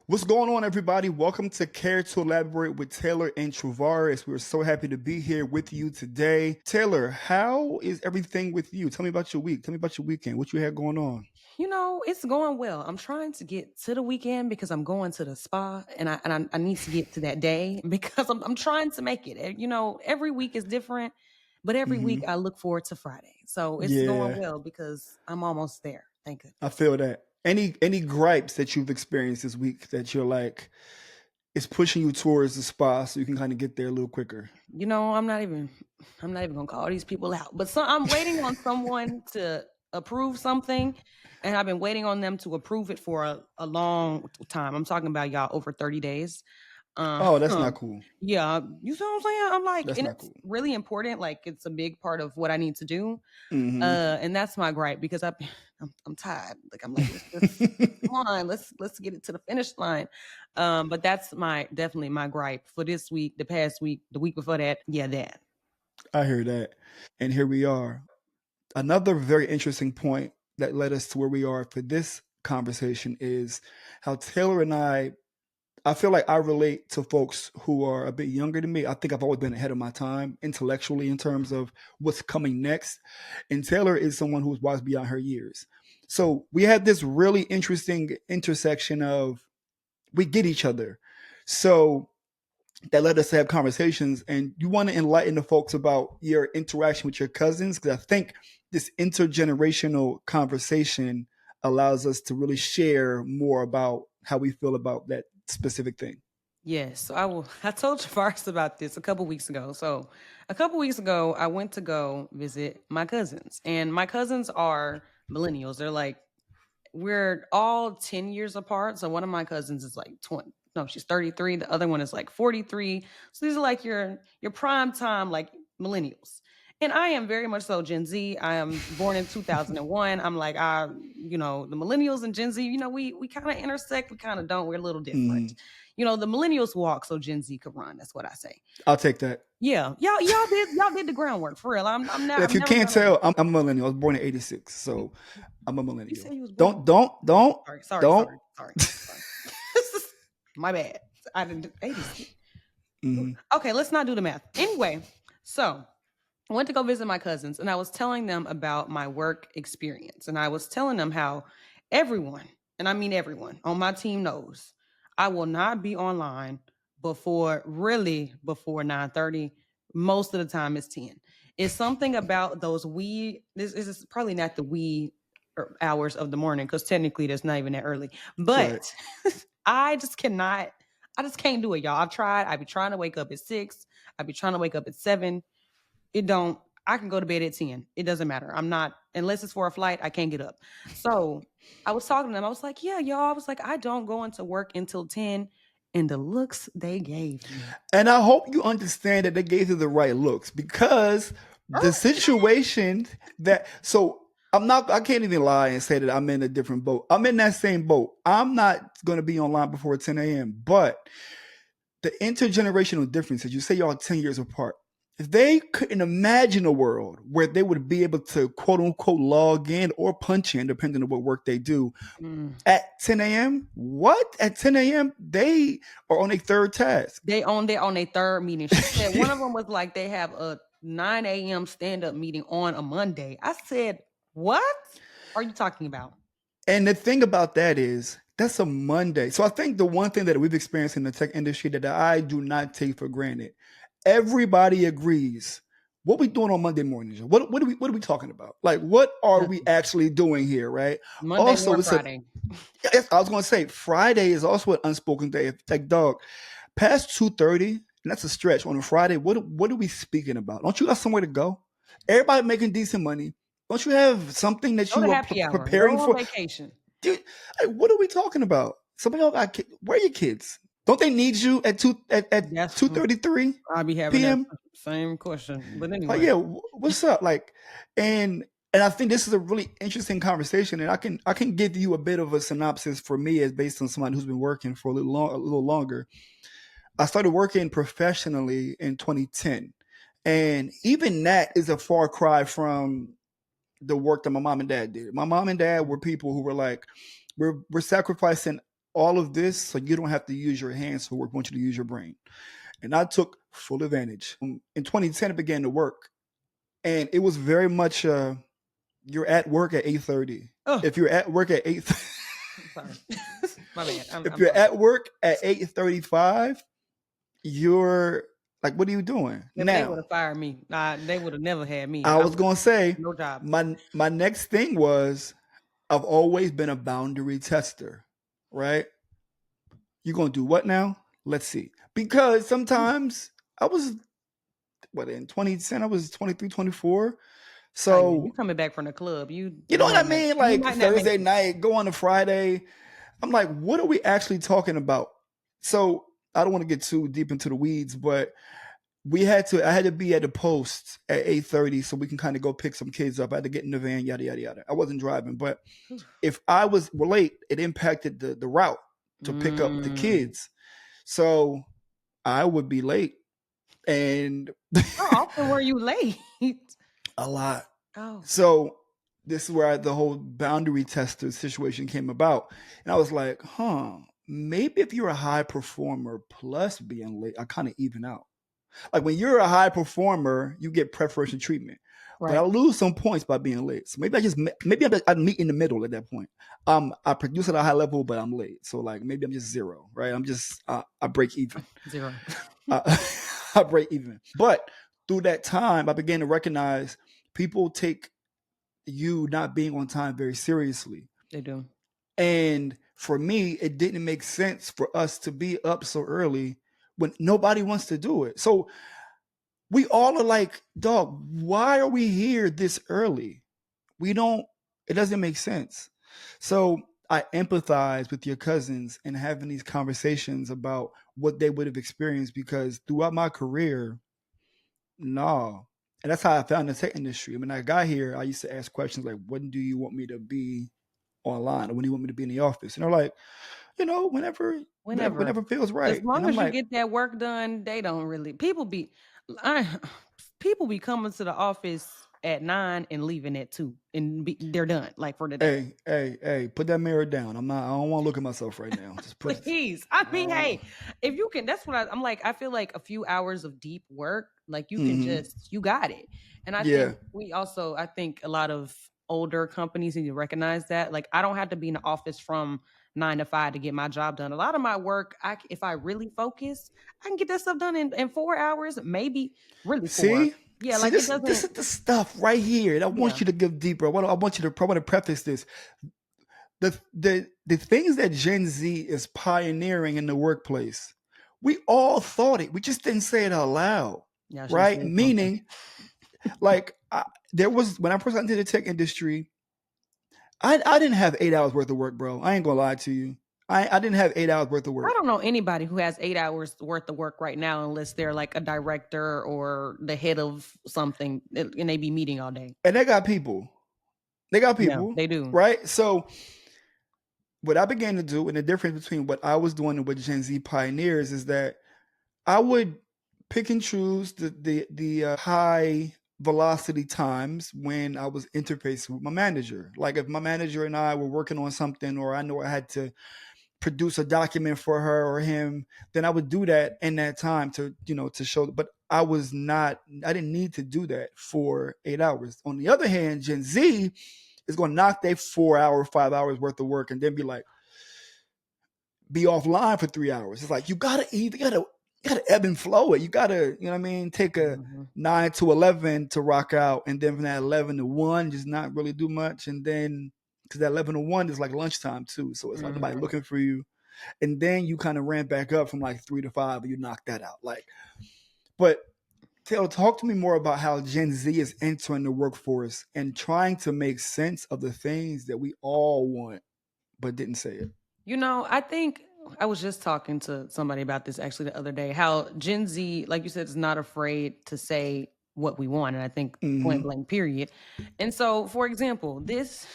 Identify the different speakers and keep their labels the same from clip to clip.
Speaker 1: What's going on, everybody? Welcome to Care to Elaborate with Taylor and Travarus. We're so happy to be here with you today. Taylor, how is everything with you? Tell me about your week. Tell me about your weekend. What you had going on?
Speaker 2: It's going well. I'm trying to get to the weekend because I'm going to the spa, and I need to get to that day because I'm trying to make it. Every week is different, but every week
Speaker 1: Hmm.
Speaker 2: I look forward to Friday. So it's going
Speaker 1: Yeah,
Speaker 2: well because I'm almost there. Thank
Speaker 1: I
Speaker 2: goodness.
Speaker 1: feel that. Any gripes that you've experienced this week that you're like, it's pushing you towards the spa so you can kind of get there a little quicker?
Speaker 2: I'm not even gonna call these people out. But I'm waiting on someone to approve something, and I've been waiting on them to approve it for a long time. I'm talking about y'all over 30 days. Uh,
Speaker 1: Oh, that's not cool.
Speaker 2: yeah, you see what I'm saying? I'm like,
Speaker 1: That's
Speaker 2: and
Speaker 1: not
Speaker 2: it's
Speaker 1: cool.
Speaker 2: really important. Like, it's a big part of what I need to do.
Speaker 1: Hmm.
Speaker 2: And that's my gripe because I'm tired. Like, I'm like, let's just come on, let's get it to the finish line. But that's my definitely my gripe for this week, the past week, the week before that. Yeah, that.
Speaker 1: I hear that. And here we are. Another very interesting point that led us to where we are for this conversation is how Taylor and I feel like I relate to folks who are a bit younger than me. I think I've always been ahead of my time intellectually in terms of what's coming next. And Taylor is someone who's wise beyond her years. So we had this really interesting intersection of we get each other. So that led us to have conversations. And you want to enlighten the folks about your interaction with your cousins, because I think this intergenerational conversation allows us to really share more about how we feel about that specific thing.
Speaker 2: Yes, so I will. I told Javaris about this a couple weeks ago. So a couple weeks ago, I went to go visit my cousins, and my cousins are millennials. They're like we're all 10 years apart. So one of my cousins is like 20. No, she's 33. The other one is like 43. So these are like your prime time like millennials. And I am very much so Gen Z. I am born in 2001. I'm like the millennials and Gen Z, we kind of intersect, we kind of don't. We're a little different.
Speaker 1: Mhm.
Speaker 2: The millennials walk so Gen Z could run. That's what I say.
Speaker 1: I'll take that.
Speaker 2: Yeah. Y'all did the groundwork for real.
Speaker 1: If
Speaker 2: I'm
Speaker 1: you
Speaker 2: never
Speaker 1: can't
Speaker 2: gonna.
Speaker 1: tell, I'm a millennial. I was born in '86,
Speaker 2: You,
Speaker 1: so I'm a
Speaker 2: you said
Speaker 1: millennial.
Speaker 2: you was born.
Speaker 1: Don't, don't, don't,
Speaker 2: Sorry, sorry,
Speaker 1: don't.
Speaker 2: sorry, sorry, sorry. My bad. I didn't 86.
Speaker 1: Mhm.
Speaker 2: Okay, let's not do the math. Anyway, so I went to go visit my cousins and I was telling them about my work experience. And I was telling them how everyone, and I mean everyone on my team knows I will not be online before 9:30. Most of the time it's 10. It's something about those this is probably not the hours of the morning because technically that's not even that early.
Speaker 1: Right.
Speaker 2: But I just cannot, I just can't do it, y'all. I've tried. I be trying to wake up at 6. I be trying to wake up at 7. It don't, I can go to bed at 10. It doesn't matter. I'm not, unless it's for a flight, I can't get up. So I was talking to them. I was like, yeah, y'all. I was like, I don't go into work until 10. And the looks they gave me.
Speaker 1: And I hope you understand that they gave you the right looks because the situation so I can't even lie and say that I'm in a different boat. I'm in that same boat. I'm not going to be online before 10 a.m. But the intergenerational differences, you say y'all 10 years apart. If they couldn't imagine a world where they would be able to quote unquote log in or punch in, depending on what work they do,
Speaker 2: Mm.
Speaker 1: at 10 a.m., what? At 10 a.m., they are on a third task.
Speaker 2: They're on their third meeting. She said one of them was like they have a 9 a.m. stand up meeting on a Monday. I said, what are you talking about?
Speaker 1: And the thing about that is, that's a Monday. So I think the one thing that we've experienced in the tech industry that I do not take for granted, everybody agrees. What we doing on Monday mornings? What are we talking about? Like, what are we
Speaker 2: Nothing.
Speaker 1: actually doing here, right?
Speaker 2: Monday
Speaker 1: Also,
Speaker 2: nor
Speaker 1: it's a
Speaker 2: Friday.
Speaker 1: yes, I was gonna say Friday is also an unspoken day. Like, dog, past 2:30, and that's a stretch on a Friday. What are we speaking about? Don't you got somewhere to go? Everybody making decent money. Don't you have something that
Speaker 2: Go to
Speaker 1: you are
Speaker 2: happy hour. Go
Speaker 1: preparing
Speaker 2: on
Speaker 1: for?
Speaker 2: vacation.
Speaker 1: Dude, like, what are we talking about? Some of y'all got where are your kids? Don't they need you at
Speaker 2: That's
Speaker 1: 2:33
Speaker 2: I'll be having that
Speaker 1: p.m.?
Speaker 2: same question. But
Speaker 1: Like,
Speaker 2: anyway,
Speaker 1: yeah, what's up? Like, and I think this is a really interesting conversation, and I can give you a bit of a synopsis for me as based on somebody who's been working for a little longer. I started working professionally in 2010, and even that is a far cry from the work that my mom and dad did. My mom and dad were people who were like, we're sacrificing all of this so you don't have to use your hands for work. We want you to use your brain. And I took full advantage. In 2010, it began to work. And it was very much you're at work at 8:30.
Speaker 2: Oh,
Speaker 1: If you're at work at 8
Speaker 2: I'm sorry. My bad.
Speaker 1: if
Speaker 2: I'm
Speaker 1: you're
Speaker 2: sorry.
Speaker 1: at work at 8:35, you're like, what are you doing?
Speaker 2: Maybe they would
Speaker 1: Now,
Speaker 2: have fired me. Nah, they would have never had me.
Speaker 1: I
Speaker 2: I
Speaker 1: was
Speaker 2: would
Speaker 1: gonna say
Speaker 2: no job.
Speaker 1: my next thing was I've always been a boundary tester, right? You gonna do what now? Let's see. Because sometimes I was what in 2010, I was 23, 24.
Speaker 2: Oh yeah, you
Speaker 1: So
Speaker 2: coming back from the club? You
Speaker 1: you know
Speaker 2: you
Speaker 1: what I
Speaker 2: might not
Speaker 1: mean?
Speaker 2: you
Speaker 1: Like
Speaker 2: might not make
Speaker 1: Thursday
Speaker 2: it.
Speaker 1: night, go on a Friday. I'm like, what are we actually talking about? So I don't want to get too deep into the weeds, but I had to be at the post at 8:30 so we can kind of go pick some kids up. I had to get in the van, yada yada yada. I wasn't driving, but if I was late, it impacted the route to pick up the
Speaker 2: Mm.
Speaker 1: kids. So I would be late and
Speaker 2: How often were you late?
Speaker 1: a lot.
Speaker 2: Oh,
Speaker 1: So this is where the whole boundary tester situation came about. And I was like, maybe if you're a high performer plus being late, I kind of even out. Like when you're a high performer, you get preferential treatment. But I
Speaker 2: right.
Speaker 1: lose some points by being late. So I meet in the middle at that point. I produce at a high level, but I'm late. So like maybe I'm just zero, right? I'm just I break even.
Speaker 2: Zero.
Speaker 1: Uh, I break even. But through that time, I began to recognize people take you not being on time very seriously.
Speaker 2: They do.
Speaker 1: And for me, it didn't make sense for us to be up so early when nobody wants to do it. So we all are like, dog, why are we here this early? We don't, it doesn't make sense. So I empathize with your cousins and having these conversations about what they would have experienced because throughout my career, no. And that's how I found the tech industry. When I got here, I used to ask questions like, when do you want me to be online? Or when do you want me to be in the office? And they're like,
Speaker 2: Whenever,
Speaker 1: whenever feels
Speaker 2: as
Speaker 1: right. And
Speaker 2: long
Speaker 1: I'm
Speaker 2: as you
Speaker 1: like,
Speaker 2: get that work done, they don't really. I, people be coming to the office at 9 and leaving at 2, and they're done like for the day.
Speaker 1: hey, put that mirror down. I don't want to look at myself right now. Just put it.
Speaker 2: Please. I mean,
Speaker 1: Oh.
Speaker 2: hey, if you can, that's what I'm like. I feel like a few hours of deep work, like you can
Speaker 1: Mm-hmm.
Speaker 2: just, you got it. And I think
Speaker 1: Yeah.
Speaker 2: I think a lot of older companies need to recognize that. Like, I don't have to be in the office from 9 to 5 to get my job done. A lot of my work, if I really focus, I can get that stuff done in 4 hours, maybe really four.
Speaker 1: See,
Speaker 2: Yeah,
Speaker 1: see,
Speaker 2: like it
Speaker 1: this
Speaker 2: doesn't,
Speaker 1: is the stuff right here. And I want
Speaker 2: yeah,
Speaker 1: you to give deeper. I want you to. I want to preface this. The things that Gen Z is pioneering in the workplace, we all thought it. We just didn't say it out loud,
Speaker 2: yeah, I should have
Speaker 1: right?
Speaker 2: said something.
Speaker 1: Meaning, like there was when I first got into the tech industry, I didn't have 8 hours worth of work, bro. I ain't gonna lie to you. I didn't have 8 hours worth of
Speaker 2: I
Speaker 1: work,
Speaker 2: don't know anybody who has 8 hours worth of work right now unless they're like a director or the head of something and they be meeting all day.
Speaker 1: and they got people. They got
Speaker 2: Yeah,
Speaker 1: people,
Speaker 2: they do.
Speaker 1: right? So what I began to do, and the difference between what I was doing and what Gen Z pioneers is that I would pick and choose the high velocity times when I was interfacing with my manager. Like if my manager and I were working on something, or I know I had to produce a document for her or him, then I would do that in that time to show. But I didn't need to do that for 8 hours. On the other hand, Gen Z is going to knock their 4 hour, 5 hours worth of work and then be offline for 3 hours. It's like you gotta ebb and flow it. You gotta, you know what I mean, take a
Speaker 2: Mhm.
Speaker 1: 9 to 11 to rock out, and then from that 11 to 1, just not really do much, and then because that 11 to 1 is like lunchtime too, so it's like nobody
Speaker 2: Mhm.
Speaker 1: looking for you, and then you kind of ramp back up from like 3 to 5, and you knock that out. Like, but Taylor, talk to me more about how Gen Z is entering the workforce and trying to make sense of the things that we all want but didn't say it.
Speaker 2: I think I was just talking to somebody about this actually the other day. How Gen Z, like you said, is not afraid to say what we want, and I think point
Speaker 1: Mm-hmm.
Speaker 2: blank, period. And so, for example, this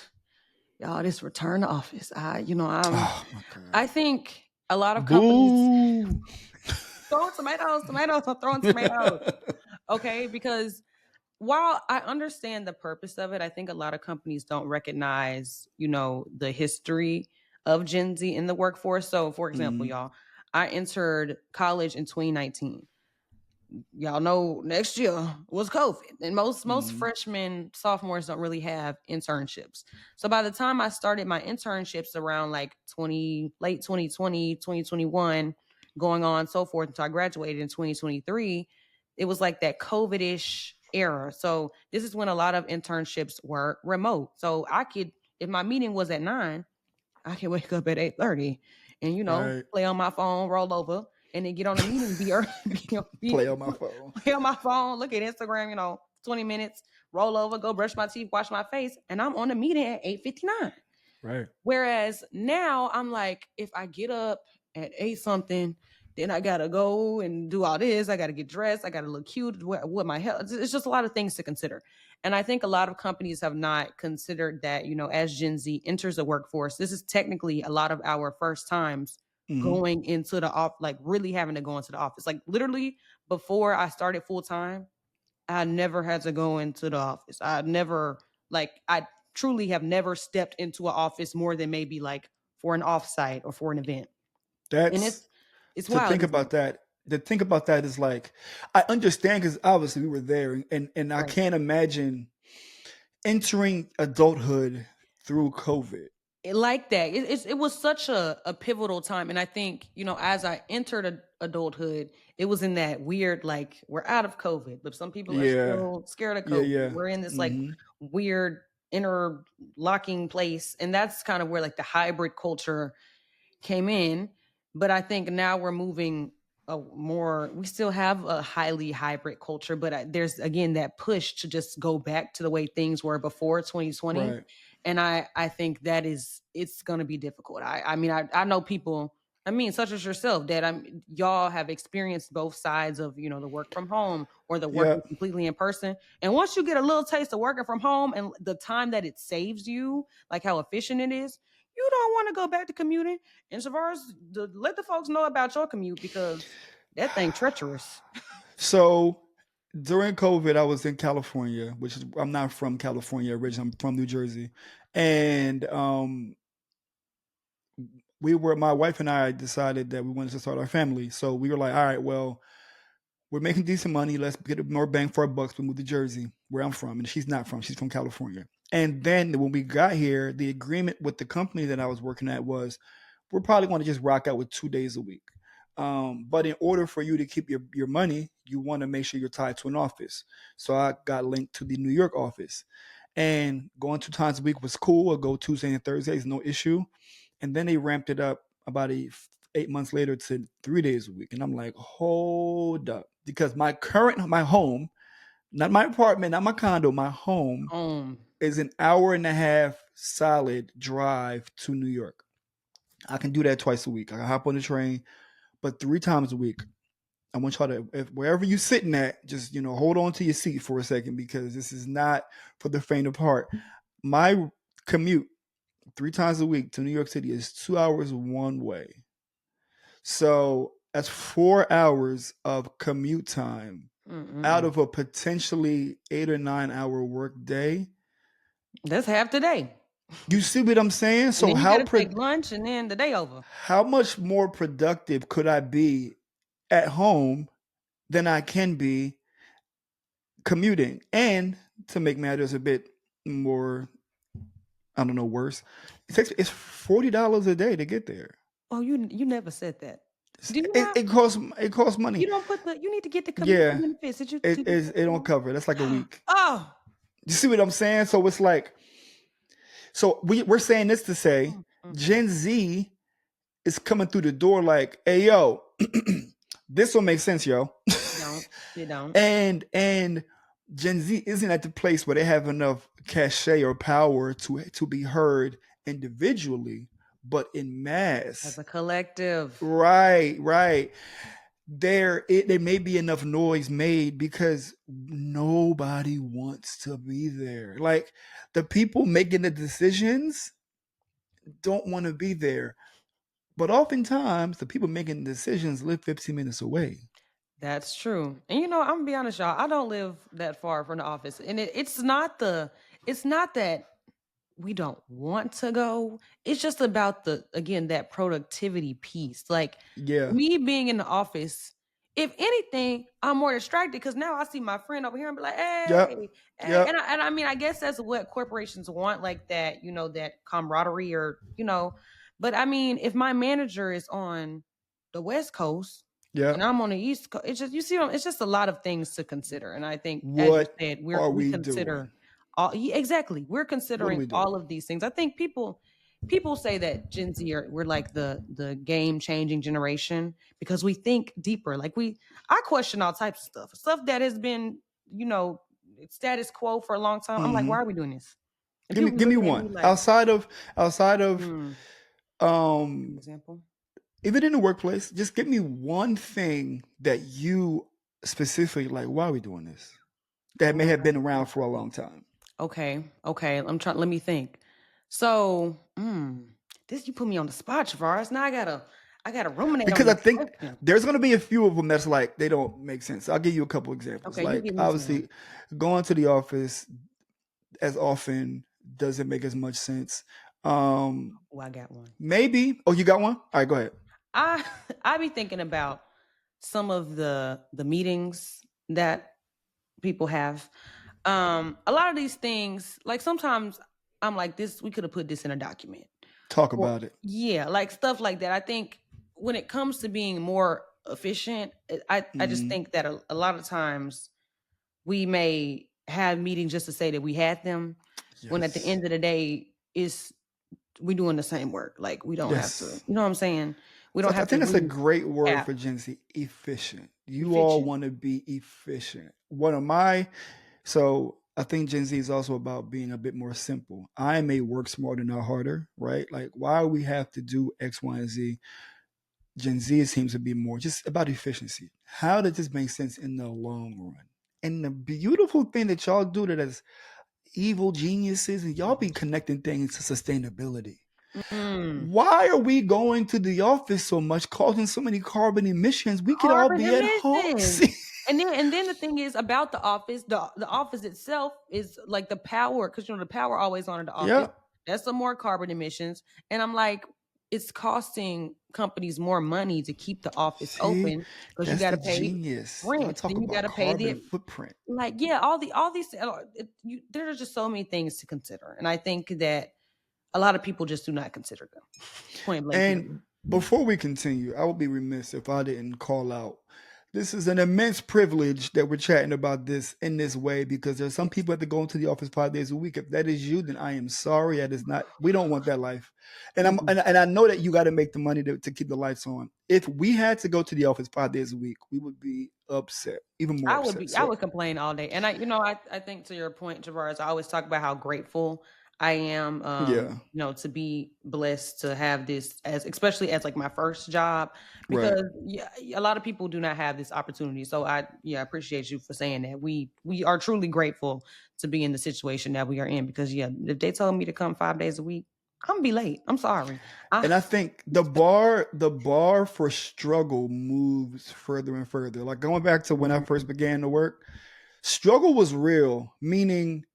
Speaker 2: return to office.
Speaker 1: Oh my
Speaker 2: I
Speaker 1: god.
Speaker 2: think a lot of companies
Speaker 1: Boo.
Speaker 2: throwing tomatoes, tomatoes, I'm throwing tomatoes. Okay, because while I understand the purpose of it, I think a lot of companies don't recognize, the history of Gen Z in the workforce. So, for example,
Speaker 1: Mm,
Speaker 2: y'all, I entered college in 2019. Y'all know next year was COVID, and most
Speaker 1: mm,
Speaker 2: freshmen, sophomores don't really have internships. So by the time I started my internships around like 20 late 2020, 2021, going on so forth until I graduated in 2023, it was like that COVID-ish era. So this is when a lot of internships were remote. So I could, if my meeting was at 9, I can wake up at 8:30 and
Speaker 1: right.
Speaker 2: play on my phone, roll over, and then get on a meeting,
Speaker 1: Play on my phone.
Speaker 2: play on my phone, look at Instagram, 20 minutes, roll over, go brush my teeth, wash my face, and I'm on a meeting at 8:59.
Speaker 1: Right.
Speaker 2: Whereas now I'm like, if I get up at 8 something, then I gotta go and do all this. I gotta get dressed. I gotta look cute. What my health? It's just a lot of things to consider. And I think a lot of companies have not considered that, as Gen Z enters the workforce, this is technically a lot of our first times
Speaker 1: Hmm.
Speaker 2: going into the off, like really having to go into the office. Like literally before I started full time, I never had to go into the office. I truly have never stepped into an office more than maybe like for an offsite or for an event. And
Speaker 1: That's
Speaker 2: it's
Speaker 1: to
Speaker 2: wild,
Speaker 1: think
Speaker 2: isn't
Speaker 1: about
Speaker 2: it?
Speaker 1: that. To think about that is like I understand because obviously we were there, and I
Speaker 2: Right.
Speaker 1: can't imagine entering adulthood through COVID.
Speaker 2: Like that. It was such a pivotal time. And I think, as I entered adulthood, it was in that weird, like, we're out of COVID, but some people are
Speaker 1: Yeah,
Speaker 2: still scared of
Speaker 1: yeah,
Speaker 2: COVID.
Speaker 1: yeah.
Speaker 2: We're in this like
Speaker 1: Hmm.
Speaker 2: weird interlocking place. And that's kind of where like the hybrid culture came in. But I think now we're moving we still have a highly hybrid culture, but there's again that push to just go back to the way things were before 2020.
Speaker 1: Right.
Speaker 2: And I think it's going to be difficult. I mean, I know people, I mean, such as yourself, that y'all have experienced both sides of, the work from home or the
Speaker 1: Yeah.
Speaker 2: working completely in person. And once you get a little taste of working from home and the time that it saves you, like how efficient it is, you don't want to go back to commuting. And Tavares, let the folks know about your commute because that thing treacherous.
Speaker 1: So during COVID, I was in California, which is I'm not from California originally. I'm from New Jersey, and we were my wife and I decided that we wanted to start our family. So we were like, all right, well, we're making decent money. Let's get more bang for our bucks. We moved to Jersey, where I'm from, and she's not from. She's from California. And then when we got here, the agreement with the company that I was working at was we're probably going to just rock out with 2 days a week. But in order for you to keep your money, you want to make sure you're tied to an office. So I got linked to the New York office. And going 2 times a week was cool. I go Tuesday and Thursdays, no issue. And then they ramped it up about 8 months later to 3 days a week. And I'm like, hold up. Because my home, not my apartment, not my condo, my home
Speaker 2: Um,
Speaker 1: is an hour and a half solid drive to New York. I can do that twice a week. I can hop on the train, but 3 times a week. I want y'all to, if, wherever you're sitting at, just hold on to your seat for a second because this is not for the faint of heart. My commute 3 times a week to New York City is 2 hours one way. So that's 4 hours of commute time out
Speaker 2: mm-mm.
Speaker 1: of a potentially 8 or 9 hour work day.
Speaker 2: That's half the day.
Speaker 1: You see what I'm saying?
Speaker 2: And
Speaker 1: So
Speaker 2: then you got to take lunch and then the day over.
Speaker 1: how much more productive could I be at home than I can be commuting? And to make matters a bit more, I don't know, worse, it's $40 a day to get there.
Speaker 2: Oh, you never said that. Do you
Speaker 1: It,
Speaker 2: not?
Speaker 1: it costs money.
Speaker 2: You don't you need to get the commuter
Speaker 1: Yeah,
Speaker 2: benefits.
Speaker 1: it
Speaker 2: Did you
Speaker 1: is.
Speaker 2: put
Speaker 1: It
Speaker 2: that
Speaker 1: don't
Speaker 2: on?
Speaker 1: cover it. That's like a week.
Speaker 2: Oh.
Speaker 1: You see what I'm saying? So it's like, so we're saying this to say
Speaker 2: Mm, mm, mm.
Speaker 1: Gen Z is coming through the door like, hey yo, this will make sense, yo.
Speaker 2: You don't. You don't.
Speaker 1: And Gen Z isn't at the place where they have enough cachet or power to be heard individually, but in
Speaker 2: As
Speaker 1: mass.
Speaker 2: a collective.
Speaker 1: Right, right. There may be enough noise made because nobody wants to be there. Like the people making the decisions don't want to be there. But oftentimes the people making the decisions live 15 minutes away.
Speaker 2: That's true. And I'm gonna be honest, y'all. I don't live that far from the office. And it's not that we don't want to go. It's just about the again that productivity piece. Like
Speaker 1: Yeah.
Speaker 2: me being in the office, if anything, I'm more distracted because now I see my friend over here and be like,
Speaker 1: Yep.
Speaker 2: "Hey, hey,"
Speaker 1: Yep.
Speaker 2: and I mean, I guess that's what corporations want, like that, that camaraderie or. But I mean, if my manager is on the West Coast and
Speaker 1: Yep.
Speaker 2: I'm on the East Coast, it's just it's just a lot of things to consider. And I think, as you
Speaker 1: What
Speaker 2: said,
Speaker 1: are
Speaker 2: we
Speaker 1: we
Speaker 2: consider
Speaker 1: doing?
Speaker 2: all yeah, exactly. We're
Speaker 1: What are
Speaker 2: considering
Speaker 1: we doing?
Speaker 2: all of these things. I think people say that Gen Z we're like the game changing generation because we think deeper. Like I question all types of stuff that has been you know status quo for a long time. I'm like,
Speaker 1: Hmm.
Speaker 2: why are we doing this? And
Speaker 1: Give me
Speaker 2: people be
Speaker 1: give me
Speaker 2: looking at me
Speaker 1: one
Speaker 2: like,
Speaker 1: outside of
Speaker 2: hmm, an
Speaker 1: um
Speaker 2: example.
Speaker 1: even in the workplace. Just give me one thing that you specifically like. Why are we doing this? That
Speaker 2: Oh
Speaker 1: may
Speaker 2: my
Speaker 1: have been
Speaker 2: god.
Speaker 1: around for a long time.
Speaker 2: Okay. I'm trying. Let me think. So, this you put me on the spot, Travaris. Now I gotta ruminate on
Speaker 1: Because I
Speaker 2: this
Speaker 1: think
Speaker 2: question.
Speaker 1: there's going to be a few of them that's like they don't make sense. I'll give you a couple examples.
Speaker 2: Okay, you
Speaker 1: Like
Speaker 2: give me some.
Speaker 1: obviously, going to the office as often doesn't make as much sense. Um,
Speaker 2: Oh, I got one.
Speaker 1: maybe. Oh, you got one? All right, go ahead.
Speaker 2: I I be thinking about some of the meetings that people have. A lot of these things, like sometimes I'm like, this we could have put this in a document.
Speaker 1: Talk
Speaker 2: Or
Speaker 1: about it.
Speaker 2: yeah, like stuff like that. I think when it comes to being more efficient, I just
Speaker 1: Hmm.
Speaker 2: think that a lot of times we may have meetings just to say that we had them, when at the
Speaker 1: Yes.
Speaker 2: end of the day, is we doing the same work. Like we don't have to,
Speaker 1: Yes.
Speaker 2: you know what I'm saying? We
Speaker 1: So
Speaker 2: don't
Speaker 1: I
Speaker 2: have to
Speaker 1: think that's a great word
Speaker 2: recap
Speaker 1: for Gen Z. Efficient. You all
Speaker 2: efficient.
Speaker 1: want to be efficient. One of my So I think Gen Z is also about being a bit more simple. I may work smarter, not harder, right? Like why we have to do X, Y, and Z. Gen Z seems to be more just about efficiency. How does this make sense in the long run? And the beautiful thing that y'all do that as evil geniuses and y'all be connecting things to sustainability.
Speaker 2: Mm.
Speaker 1: Why are we going to the office so much, causing so many carbon emissions? We could all
Speaker 2: Carbon
Speaker 1: be at home.
Speaker 2: emissions. And then the thing is about the office, the office itself is like the power, because the power always on in the office.
Speaker 1: Yep.
Speaker 2: That's some more carbon emissions. And I'm like, it's costing companies more money to keep the office
Speaker 1: See,
Speaker 2: open because you
Speaker 1: that's
Speaker 2: got
Speaker 1: the
Speaker 2: to pay
Speaker 1: genius. Y'all
Speaker 2: rent.
Speaker 1: talk
Speaker 2: Then you got
Speaker 1: about
Speaker 2: to pay
Speaker 1: carbon
Speaker 2: the
Speaker 1: footprint.
Speaker 2: like yeah, all these there's just so many things to consider. And I think that a lot of people just do not consider them. Point blank period.
Speaker 1: And before we continue, I would be remiss if I didn't call out. This is an immense privilege that we're chatting about this in this way because there's some people that have to go into the office 5 days a week. If that is you, then I am sorry. That is not. We don't want that life, and
Speaker 2: Mm-mm.
Speaker 1: and I know that you got to make the money to keep the lights on. If we had to go to the office 5 days a week, we would be upset, even more upset.
Speaker 2: I
Speaker 1: So
Speaker 2: would complain all day. And I think to your point, Tavares, I always talk about how grateful I am,
Speaker 1: yeah,
Speaker 2: to be blessed to have this as, especially as like my first job,
Speaker 1: right.
Speaker 2: because yeah, a lot of people do not have this opportunity. So I appreciate you for saying that. We are truly grateful to be in the situation that we are in because yeah, if they told me to come 5 days a week, I'm gonna be late. I'm sorry.
Speaker 1: And
Speaker 2: I,
Speaker 1: I think the bar for struggle moves further and further. Like going back to when I first began to work, struggle was real, meaning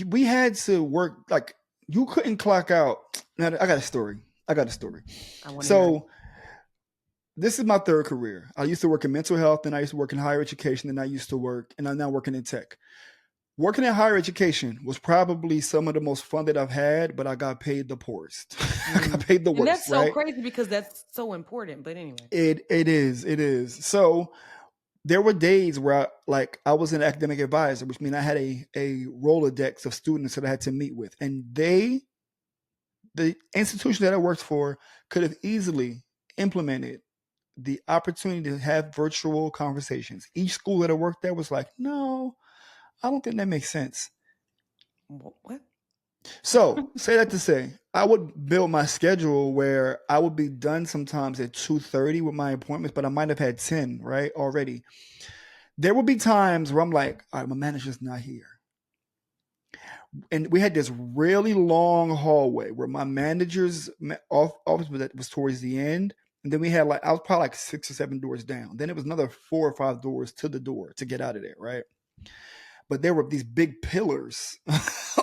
Speaker 1: we had to work like you couldn't clock out. Now I got a story. I got a story.
Speaker 2: I want to hear it.
Speaker 1: So this is my third career. I used to work in mental health, and I used to work in higher education, and I used to work, and I'm now working in tech. Working in higher education was probably some of the most fun that I've had, but I got paid the poorest. I got
Speaker 2: Mm.
Speaker 1: paid the
Speaker 2: And
Speaker 1: worst,
Speaker 2: that's so
Speaker 1: right?
Speaker 2: crazy because that's so important. But anyway.
Speaker 1: It is. So there were days where I was an academic advisor, which means I had a Rolodex of students that I had to meet with. And the institution that I worked for could have easily implemented the opportunity to have virtual conversations. Each school that I worked at was like, no, I don't think that makes sense.
Speaker 2: What?
Speaker 1: So, say that to say, I would build my schedule where I would be done sometimes at 2:30 with my appointments, but I might have had 10, right, already. There would be times where I'm like, all right, my manager's not here. And we had this really long hallway where my manager's office was towards the end. And then we had I was probably like 6 or 7 doors down. Then it was another 4 or 5 doors to the door to get out of there, right? But there were these big pillars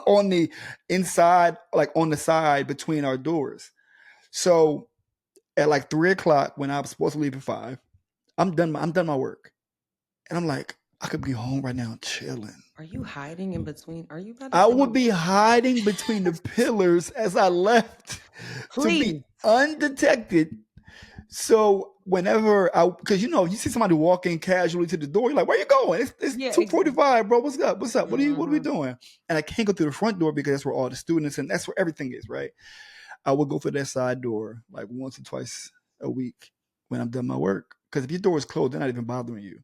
Speaker 1: on the inside, like on the side between our doors. So at like 3 o'clock, when I was supposed to leave at 5, I'm done. I'm done my work, and I'm like, I could be home right now, chilling.
Speaker 2: Are you hiding in between? Are you about to
Speaker 1: I
Speaker 2: say?
Speaker 1: would be hiding between the pillars as I left to be
Speaker 2: Please.
Speaker 1: undetected. So whenever because you see somebody walk in casually to the door, you're like, "Where you going? It's
Speaker 2: Yeah, exactly.
Speaker 1: 2:45, bro. What's up? What's up? What are we
Speaker 2: Hmm.
Speaker 1: doing?" And I can't go through the front door because that's where all the students and that's where everything is, right? I would go through that side door like once or twice a week when I'm done my work. Because if your door is closed, they're not even bothering you.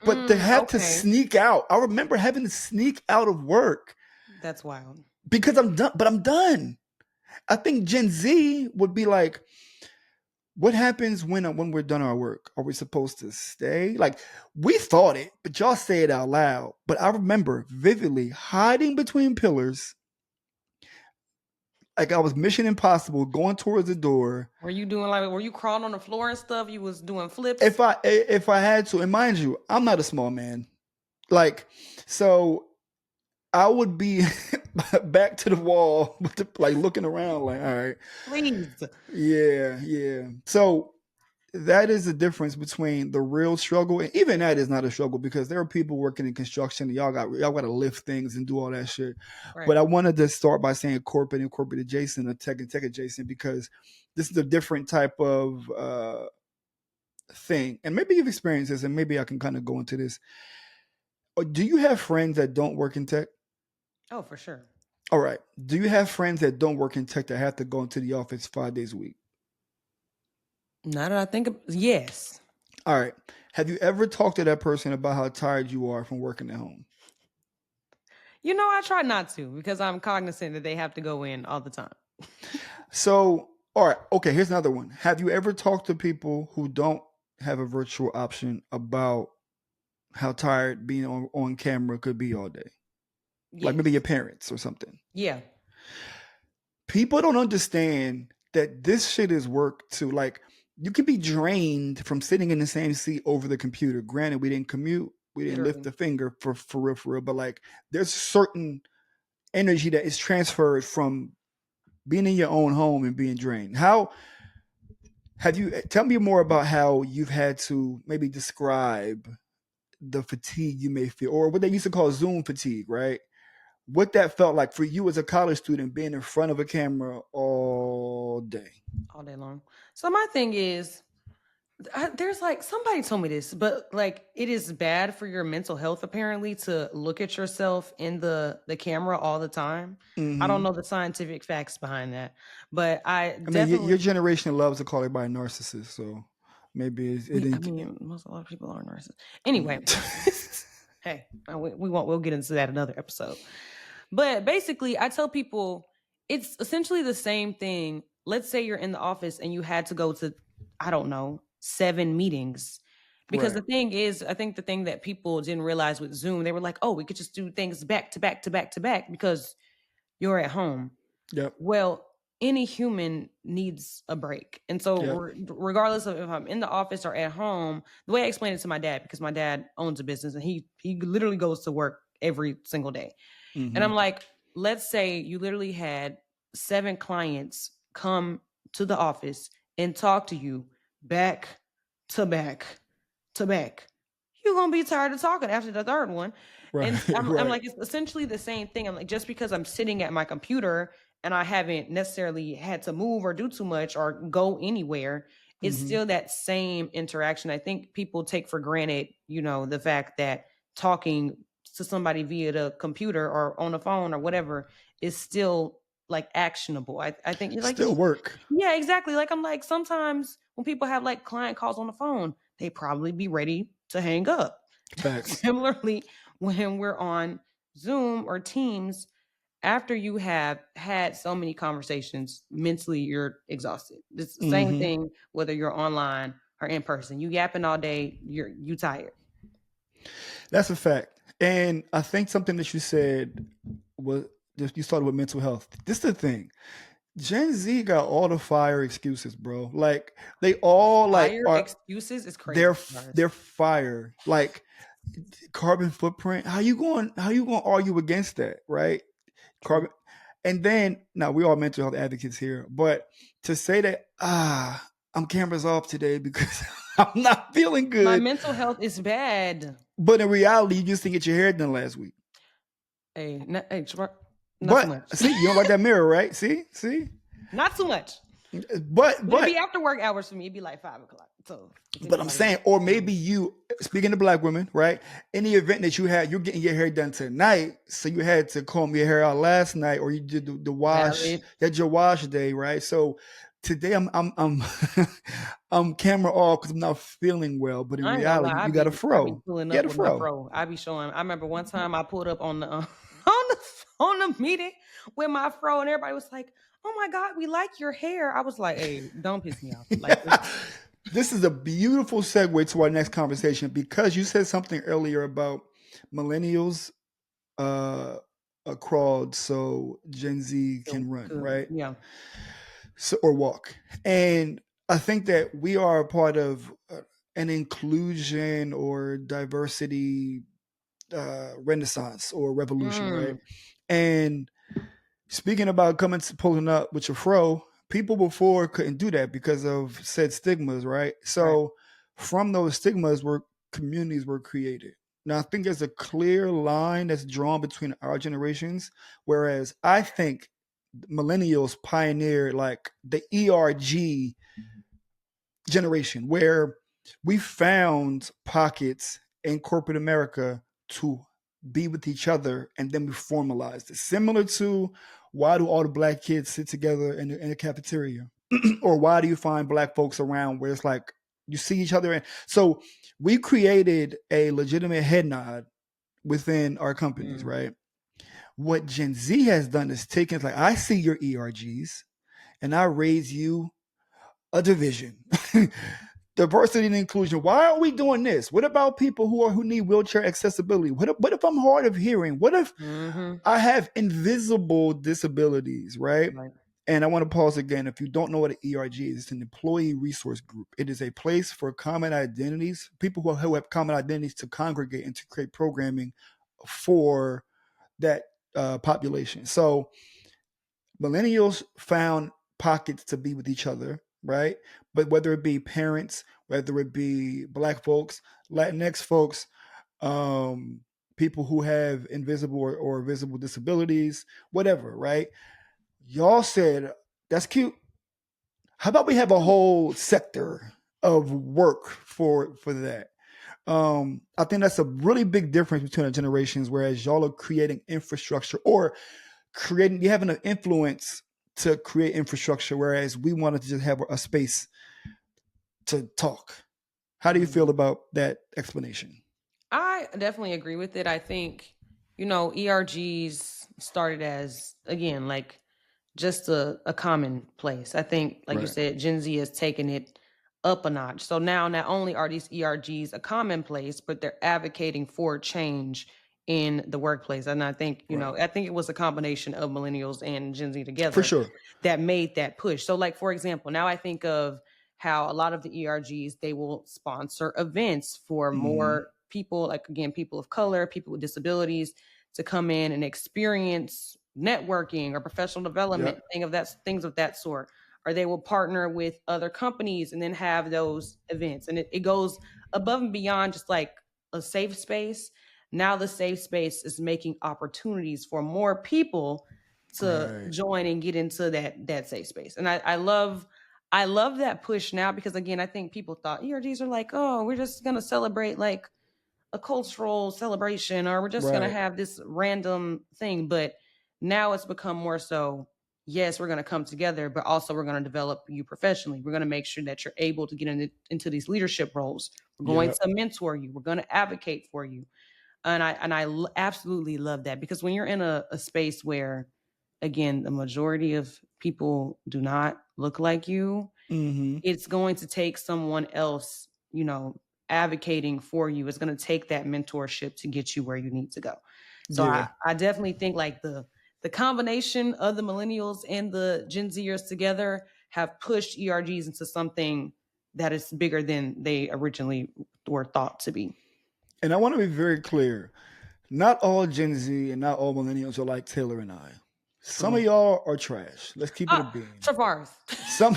Speaker 1: But to have to
Speaker 2: Okay.
Speaker 1: sneak out, I remember having to sneak out of work
Speaker 2: That's wild.
Speaker 1: because I'm done. But I'm done. I think Gen Z would be like, what happens when we're done our work? Are we supposed to stay? Like we thought it, but y'all say it out loud. But I remember vividly hiding between pillars, like I was Mission Impossible, going towards the door.
Speaker 2: Were you crawling on the floor and stuff? You was doing flips?
Speaker 1: If I had to, and mind you, I'm not a small man. Like so, I would be back to the wall, like looking around, like all right,
Speaker 2: Please.
Speaker 1: yeah, yeah. So that is the difference between the real struggle, and even that is not a struggle because there are people working in construction. And y'all got to lift things and do all that shit. But
Speaker 2: Right.
Speaker 1: I wanted to start by saying corporate and corporate adjacent, or tech and tech adjacent, because this is a different type of thing. And maybe you've experienced this, and maybe I can kind of go into this. Do you have friends that don't work in tech?
Speaker 2: Oh, for sure.
Speaker 1: All right. Do you have friends that don't work in tech that have to go into the office 5 days a week?
Speaker 2: Now that I think of, yes.
Speaker 1: All right. Have you ever talked to that person about how tired you are from working at home?
Speaker 2: I try not to because I'm cognizant that they have to go in all the time.
Speaker 1: So, all right. Okay. Here's another one. Have you ever talked to people who don't have a virtual option about how tired being on camera could be all day? Like maybe your
Speaker 2: Yes.
Speaker 1: parents or something.
Speaker 2: Yeah.
Speaker 1: People don't understand that this shit is work too. Like you can be drained from sitting in the same seat over the computer. Granted, we didn't commute, we didn't lift
Speaker 2: Literally.
Speaker 1: a finger for real. But like, there's certain energy that is transferred from being in your own home and being drained. How have you? Tell me more about how you've had to maybe describe the fatigue you may feel, or what they used to call Zoom fatigue, right? What that felt like for you as a college student being in front of a camera all day.
Speaker 2: All day long. So my thing is, there's like somebody told me this, but like it is bad for your mental health apparently to look at yourself in the camera all the time. I don't
Speaker 1: Mm-hmm.
Speaker 2: know the scientific facts behind that, but I
Speaker 1: I mean, your
Speaker 2: definitely.
Speaker 1: generation loves to call everybody narcissist, so maybe it
Speaker 2: I
Speaker 1: didn't.
Speaker 2: mean, most a lot of people are narcissists.
Speaker 1: I mean,
Speaker 2: Anyway, hey, we won't. We'll get into that another episode. But basically, I tell people it's essentially the same thing. Let's say you're in the office and you had to go to, I don't know, 7 meetings. Because
Speaker 1: right.
Speaker 2: the thing is, I think the thing that people didn't realize with Zoom, they were like, oh, we could just do things back to back to back to back because you're at home.
Speaker 1: Yep.
Speaker 2: Well, any human needs a break. And so,
Speaker 1: Yep.
Speaker 2: regardless of if I'm in the office or at home, the way I explain it to my dad, because my dad owns a business and he literally goes to work every single day. And
Speaker 1: Mm-hmm.
Speaker 2: I'm like, let's say you literally had 7 clients come to the office and talk to you back to back to back. You're gonna be tired of talking after the third one.
Speaker 1: Right.
Speaker 2: And I'm
Speaker 1: Right.
Speaker 2: like, it's essentially the same thing. I'm like, just because I'm sitting at my computer and I haven't necessarily had to move or do too much or go anywhere, it's
Speaker 1: Mm-hmm.
Speaker 2: still that same interaction. I think people take for granted, the fact that talking to somebody via the computer or on the phone or whatever is still like actionable. I think you're like,
Speaker 1: Still work.
Speaker 2: yeah, exactly. Like I'm like, sometimes when people have like client calls on the phone, they probably be ready to hang up.
Speaker 1: Facts.
Speaker 2: Similarly, when we're on Zoom or Teams, after you have had so many conversations, mentally you're exhausted. It's the same
Speaker 1: Mm-hmm.
Speaker 2: thing whether you're online or in person. You yapping all day, you tired.
Speaker 1: That's a fact. And I think something that you said was you started with mental health. This is the thing. Gen Z got all the fire excuses, bro. Like they all like
Speaker 2: Fire
Speaker 1: are
Speaker 2: excuses is crazy.
Speaker 1: they're they're fire. Like carbon footprint. How you going to argue against that, right?
Speaker 2: True.
Speaker 1: carbon. And then now we all mental health advocates here, but to say that I'm cameras off today because I'm not feeling
Speaker 2: My
Speaker 1: good,
Speaker 2: mental health is bad.
Speaker 1: but in reality, you just didn't get your hair done last week.
Speaker 2: Hey, not too
Speaker 1: But
Speaker 2: much.
Speaker 1: see, you don't like that mirror, right? See,
Speaker 2: Not too much.
Speaker 1: but
Speaker 2: But it'd be
Speaker 1: but
Speaker 2: after work hours for me. It'd be like 5 o'clock. So if
Speaker 1: but I'm
Speaker 2: anybody
Speaker 1: saying, or maybe
Speaker 2: knows.
Speaker 1: you, speaking to black women, right? In the event that you had, you're getting your hair done tonight, so you had to comb your hair out last night, or you did the wash,
Speaker 2: Valid.
Speaker 1: that's your wash day, right? So today I'm I'm camera off because I'm not feeling well, but in
Speaker 2: I ain't gonna lie,
Speaker 1: reality, you got a
Speaker 2: I be
Speaker 1: fro.
Speaker 2: pulling
Speaker 1: You got
Speaker 2: up
Speaker 1: a
Speaker 2: with my
Speaker 1: fro.
Speaker 2: fro. I be showing. I remember one time I pulled up on the on the meeting with my fro, and everybody was like, "Oh my god, we like your hair." I was like, "Hey, don't piss me off." Like,
Speaker 1: This is a beautiful segue to our next conversation because you said something earlier about millennials uh, crawled so Gen Z can run, right?
Speaker 2: yeah.
Speaker 1: So, or walk. And I think that we are a part of an inclusion or diversity renaissance or revolution, right?
Speaker 2: Mm,
Speaker 1: And speaking about coming to pulling up with your fro, people before couldn't do that because of said stigmas, right?
Speaker 2: right.
Speaker 1: So from those stigmas, were communities were created. Now I think there's a clear line that's drawn between our generations, whereas I think millennials pioneered like the ERG generation, where we found pockets in corporate America to be with each other, and then we formalized it. Similar to why do all the black kids sit together in the cafeteria, or why do you find black folks around where it's like you see each other? And so we created a legitimate head nod within our companies,
Speaker 2: Mm,
Speaker 1: right? What Gen Z has done is taken, it's like, I see your ERGs and I raise you a division. Diversity and inclusion. Why are we doing this? What about people who need wheelchair accessibility? What if I'm hard of hearing? What if
Speaker 2: mm-hmm.
Speaker 1: I have invisible disabilities, right?
Speaker 2: Right.
Speaker 1: And I want to pause again. If you don't know what an ERG is, it's an employee resource group. It is a place for common identities, people who have common identities to congregate and to create programming for that population. So millennials found pockets to be with each other, right? But whether it be parents, whether it be black folks, Latinx folks, um, people who have invisible or visible disabilities, whatever, right? Y'all said that's cute. How about we have a whole sector of work for that? I think that's a really big difference between the generations. Whereas y'all are creating infrastructure or creating, you having an influence to create infrastructure, whereas we wanted to just have a space to talk. How do you feel
Speaker 2: Mm.
Speaker 1: about that explanation?
Speaker 2: I definitely agree with it. I think, ERGs started as, again, like just a common place. I think, like you
Speaker 1: Right.
Speaker 2: said, Gen Z has taken it up a notch. So now not only are these ERGs a commonplace, but they're advocating for change in the workplace. And I think,
Speaker 1: Right.
Speaker 2: I think it was a combination of millennials and Gen Z
Speaker 1: For
Speaker 2: together
Speaker 1: sure.
Speaker 2: that made that push. So, like, for example, now I think of how a lot of the ERGs, they will sponsor events for
Speaker 1: Mm-hmm.
Speaker 2: more people, like, again, people of color, people with disabilities, to come in and experience networking or professional
Speaker 1: Yeah.
Speaker 2: development, things of that sort. Or they will partner with other companies and then have those events. And it goes above and beyond just like a safe space. Now the safe space is making opportunities for more people to
Speaker 1: Right.
Speaker 2: join and get into that safe space. And I love that push now, because again, I think people thought ERGs are like, oh, we're just gonna celebrate like a cultural celebration, or we're just going to
Speaker 1: Right.
Speaker 2: have this random thing. But now it's become more so, yes, we're going to come together, but also we're going to develop you professionally. We're going to make sure that you're able to get into these leadership roles. We're going
Speaker 1: Yeah.
Speaker 2: to mentor you. We're going to advocate for you. And absolutely love that, because when you're in a space where, again, the majority of people do not look like you,
Speaker 1: Mm-hmm.
Speaker 2: it's going to take someone else, advocating for you. It's going to take that mentorship to get you where you need to go. So I,
Speaker 1: Yeah.
Speaker 2: I definitely think like the combination of the millennials and the Gen Zers together have pushed ERGs into something that is bigger than they originally were thought to be.
Speaker 1: And I want to be very clear. Not all Gen Z and not all millennials are like Taylor and I. Some of y'all are trash. Let's keep it a
Speaker 2: Ah,
Speaker 1: bean.
Speaker 2: Travarus.
Speaker 1: Some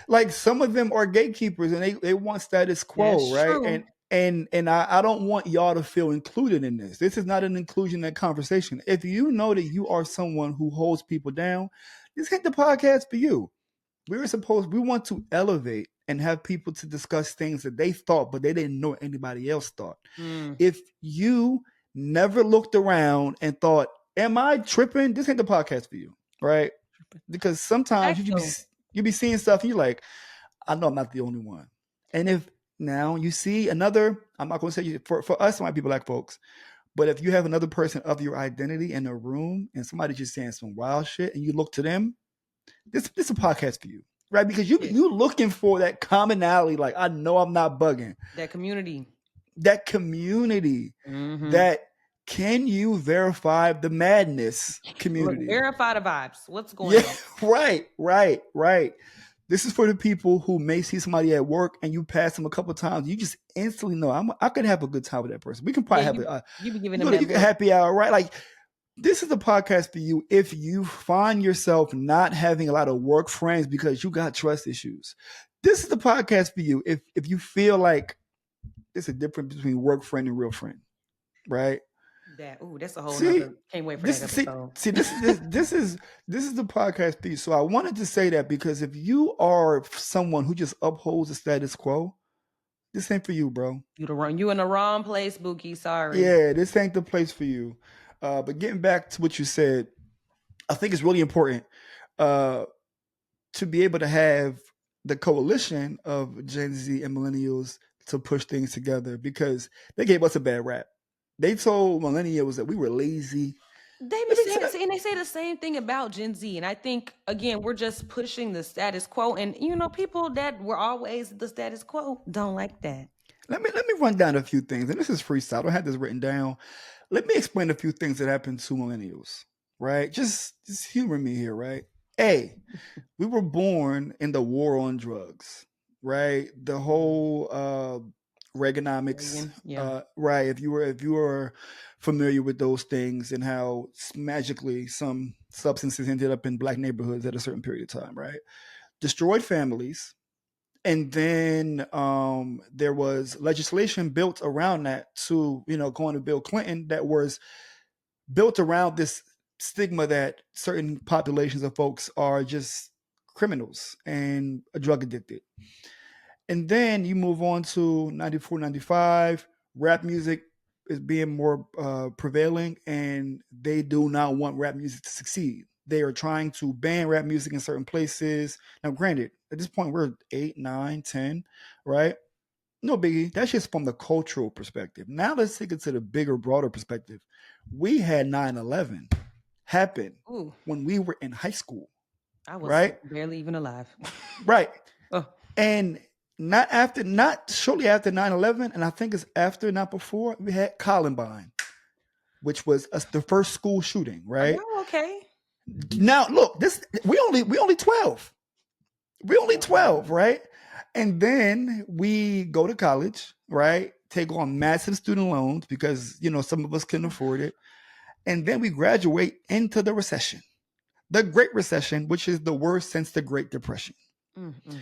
Speaker 1: like some of them are gatekeepers and they want status quo,
Speaker 2: That's
Speaker 1: right?
Speaker 2: true.
Speaker 1: And I don't want y'all to feel included in this. This is not an inclusion in conversation. If you know that you are someone who holds people down, this ain't the podcast for you. We want to elevate and have people to discuss things that they thought, but they didn't know anybody else thought.
Speaker 2: Mm.
Speaker 1: If you never looked around and thought, am I tripping? This ain't the podcast for you, right? Because sometimes
Speaker 2: Fact though.
Speaker 1: you be seeing stuff and you're like, I know I'm not the only one. And if now you see another, I'm not going to say for us, it might be black folks, but if you have another person of your identity in a room and somebody just saying some wild shit and you look to them, this is a podcast for you, right? Because
Speaker 2: Yeah.
Speaker 1: you looking for that commonality. Like I know I'm not bugging.
Speaker 2: That community.
Speaker 1: That community.
Speaker 2: Mm-hmm.
Speaker 1: That can you verify the madness
Speaker 2: Look,
Speaker 1: community?
Speaker 2: verify the vibes. What's going
Speaker 1: Yeah,
Speaker 2: on?
Speaker 1: right. This is for the people who may see somebody at work and you pass them a couple of times. You just instantly know I could have a good time with that person. We can
Speaker 2: Yeah,
Speaker 1: probably have
Speaker 2: you be giving
Speaker 1: you
Speaker 2: them
Speaker 1: go to
Speaker 2: that
Speaker 1: you can
Speaker 2: look.
Speaker 1: happy hour, right? Like this is a podcast for you if you find yourself not having a lot of work friends because you got trust issues. This is the podcast for you if you feel like there's a difference between work friend and real friend, right?
Speaker 2: That's a whole
Speaker 1: See,
Speaker 2: nother. Can't wait for
Speaker 1: this
Speaker 2: that
Speaker 1: see
Speaker 2: episode.
Speaker 1: see this is the podcast piece. So I wanted to say that because if you are someone who just upholds the status quo, this ain't for you, bro.
Speaker 2: You in the wrong place, Bookie. Sorry.
Speaker 1: Yeah, this ain't the place for you. But getting back to what you said, I think it's really important uh, to be able to have the coalition of Gen Z and millennials to push things together because they gave us a bad rap. They told millennials that we were lazy.
Speaker 2: They be
Speaker 1: Let me
Speaker 2: saying
Speaker 1: tell
Speaker 2: it, and they say the same thing about Gen Z. And I think again, we're just pushing the status quo. And people that were always the status quo don't like that.
Speaker 1: let me run down a few things, and this is freestyle. I don't have this written down. Let me explain a few things that happened to millennials. Right, just humor me here. Right, A, we were born in the war on drugs. Right, the whole Reaganomics.
Speaker 2: Reagan, yeah.
Speaker 1: Right, if you were familiar with those things and how magically some substances ended up in black neighborhoods at a certain period of time. Right, destroyed families, and then there was legislation built around that to going to Bill Clinton that was built around this stigma that certain populations of folks are just criminals and drug addicted. And then you move on to 94, 95. Rap music is being more prevailing, and they do not want rap music to succeed. They are trying to ban rap music in certain places. Now, granted, at this point, we're 8, 9, 10, right? No biggie. That's just from the cultural perspective. Now let's take it to the bigger, broader perspective. We had 9/11 happen
Speaker 2: Ooh,
Speaker 1: when we were in high school,
Speaker 2: I was
Speaker 1: right?
Speaker 2: barely even alive.
Speaker 1: Right.
Speaker 2: Oh,
Speaker 1: And not shortly after 9/11, and I think it's after, not before, we had Columbine, which was the first school shooting,
Speaker 2: are
Speaker 1: right?
Speaker 2: y'all okay?
Speaker 1: Now look, this we only 12. We only 12, right? And then we go to college, right? Take on massive student loans because some of us couldn't afford it. And then we graduate into the recession. The Great Recession, which is the worst since the Great Depression.
Speaker 2: Mm, mm, mm.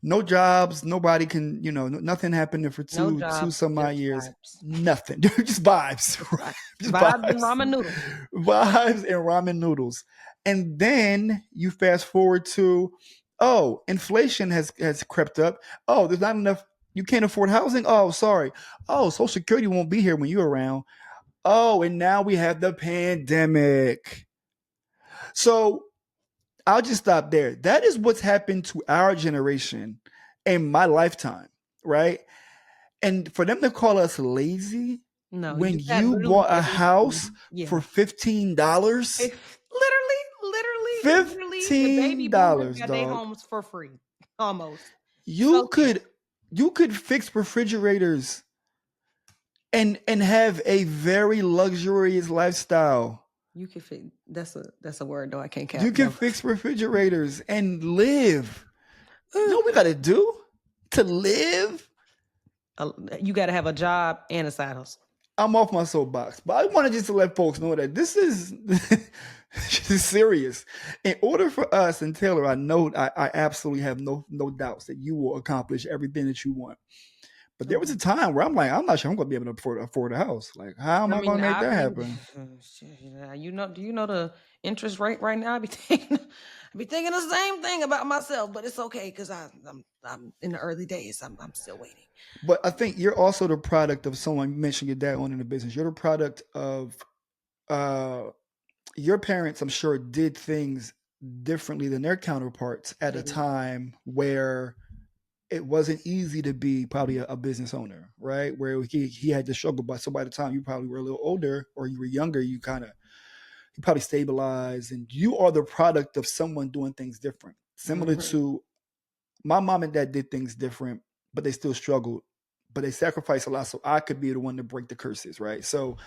Speaker 1: No jobs, nobody can, nothing happened for
Speaker 2: No
Speaker 1: two
Speaker 2: jobs,
Speaker 1: some odd
Speaker 2: just
Speaker 1: years.
Speaker 2: vibes.
Speaker 1: Nothing. Just vibes, right? Just
Speaker 2: Vibes and
Speaker 1: vibes.
Speaker 2: ramen noodles.
Speaker 1: Vibes and ramen noodles. And then you fast forward to, oh, inflation has crept up. Oh, there's not enough. You can't afford housing. Oh, sorry. Oh, Social Security won't be here when you're around. Oh, and now we have the pandemic. So I'll just stop there. That is what's happened to our generation in my lifetime, right? And for them to call us lazy
Speaker 2: No,
Speaker 1: when
Speaker 2: you got
Speaker 1: you
Speaker 2: literally
Speaker 1: bought a house
Speaker 2: everything. Yeah.
Speaker 1: for $15,
Speaker 2: Literally, the baby boomers got their
Speaker 1: dog.
Speaker 2: homes for free. Almost.
Speaker 1: You
Speaker 2: So sad.
Speaker 1: could you could fix refrigerators and have a very luxurious lifestyle.
Speaker 2: You can fit. That's a word though. I can't
Speaker 1: You
Speaker 2: cap.
Speaker 1: can
Speaker 2: No.
Speaker 1: fix refrigerators and live. You know what we gotta do to live?
Speaker 2: You got to have a job and a side hustle.
Speaker 1: I'm off my soapbox, but I wanted just to let folks know that this is She's serious. In order for us, and Taylor, I absolutely have no doubts that you will accomplish everything that you want. But there was
Speaker 2: Okay.
Speaker 1: a time where I'm like, I'm not sure I'm going to be able to afford a house. Like, how am
Speaker 2: I
Speaker 1: I going
Speaker 2: mean,
Speaker 1: to make
Speaker 2: I've
Speaker 1: that
Speaker 2: been,
Speaker 1: happen?
Speaker 2: shit, you know, do you know the interest rate right now? I be thinking the same thing about myself, but it's okay because I'm in the early days. I'm still waiting.
Speaker 1: But I think you're also the product of someone. You mentioned your dad owning the business. You're the product of uh, your parents. I'm sure did things differently than their counterparts at
Speaker 2: They
Speaker 1: a
Speaker 2: did.
Speaker 1: time where it wasn't easy to be probably a business owner, right? Where he had to struggle. But so by the time you probably were a little older or you were younger, you probably stabilized, and you are the product of someone doing things different, similar
Speaker 2: Hmm.
Speaker 1: to my mom and dad did things different, but they still struggled. But they sacrificed a lot, so I could be the one to break the curses, right? So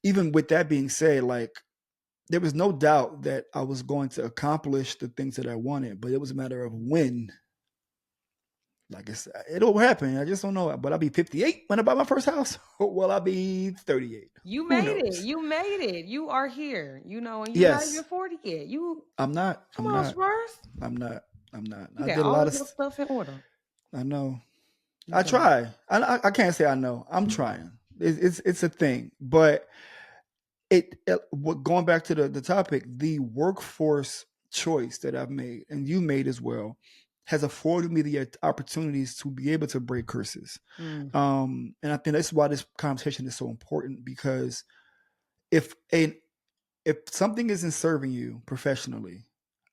Speaker 1: even with that being said, like there was no doubt that I was going to accomplish the things that I wanted, but it was a matter of when. Like it'll happen. I just don't know. But I'll be 58 when I buy my first house. Or will I be 38?
Speaker 2: You
Speaker 1: Who
Speaker 2: made it.
Speaker 1: knows?
Speaker 2: You made it. You are here. You know, and you're not even
Speaker 1: Yes,
Speaker 2: 40 yet. You
Speaker 1: I'm not.
Speaker 2: come
Speaker 1: I'm
Speaker 2: on,
Speaker 1: not.
Speaker 2: Spurs.
Speaker 1: I'm not. I'm not.
Speaker 2: You
Speaker 1: I
Speaker 2: got
Speaker 1: did a
Speaker 2: all
Speaker 1: lot
Speaker 2: of
Speaker 1: of.
Speaker 2: your stuff in order.
Speaker 1: I know.
Speaker 2: You
Speaker 1: I
Speaker 2: don't.
Speaker 1: try. I can't say I know. I'm trying. It's a thing, but going back to the topic, the workforce choice that I've made and you made as well has afforded me the opportunities to be able to break curses.
Speaker 2: Mm,
Speaker 1: And I think that's why this conversation is so important because if a if something isn't serving you professionally,